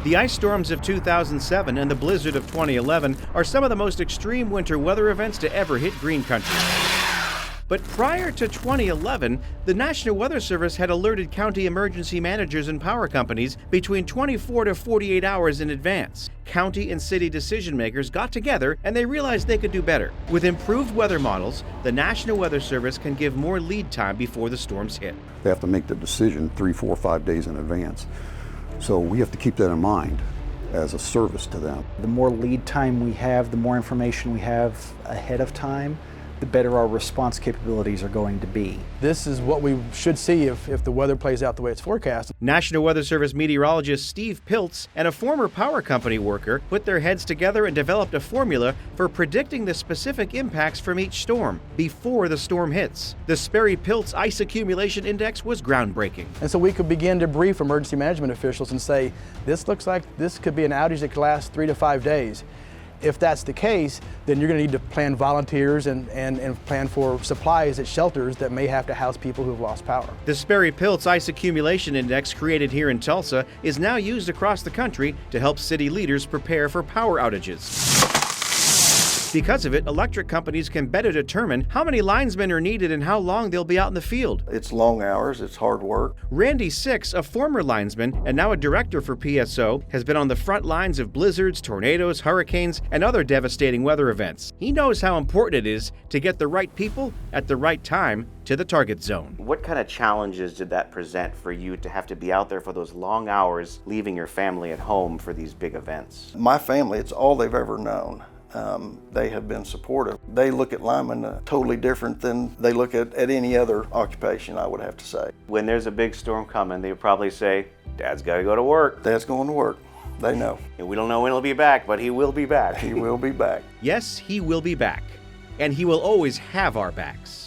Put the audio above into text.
The ice storms of 2007 and the blizzard of 2011 are some of the most extreme winter weather events to ever hit green country. But prior to 2011, the National Weather Service had alerted county emergency managers and power companies between 24 to 48 hours in advance. County and city decision makers got together and they realized they could do better. With improved weather models, the National Weather Service can give more lead time before the storms hit. They have to make the decision 3, 4, 5 days in advance. So we have to keep that in mind as a service to them. The more lead time we have, the more information we have ahead of time, the better our response capabilities are going to be. This is what we should see if the weather plays out the way it's forecast. National Weather Service meteorologist Steve Piltz and a former power company worker put their heads together and developed a formula for predicting the specific impacts from each storm before the storm hits. The Sperry-Piltz Ice Accumulation Index was groundbreaking. And so we could begin to brief emergency management officials and say, this looks like this could be an outage that could last 3 to 5 days. If that's the case, then you're going to need to plan volunteers and plan for supplies at shelters that may have to house people who have lost power. The Sperry-Piltz Ice Accumulation Index, created here in Tulsa, is now used across the country to help city leaders prepare for power outages. Because of it, electric companies can better determine how many linesmen are needed and how long they'll be out in the field. It's long hours, it's hard work. Randy Six, a former linesman and now a director for PSO, has been on the front lines of blizzards, tornadoes, hurricanes, and other devastating weather events. He knows how important it is to get the right people at the right time to the target zone. What kind of challenges did that present for you to have to be out there for those long hours, leaving your family at home for these big events? My family, it's all they've ever known. They have been supportive. They look at linemen totally different than they look at any other occupation, I would have to say. When there's a big storm coming, they probably say, Dad's got to go to work. Dad's going to work. They know. And we don't know when he'll be back, but he will be back. He will be back. Yes, he will be back. And he will always have our backs.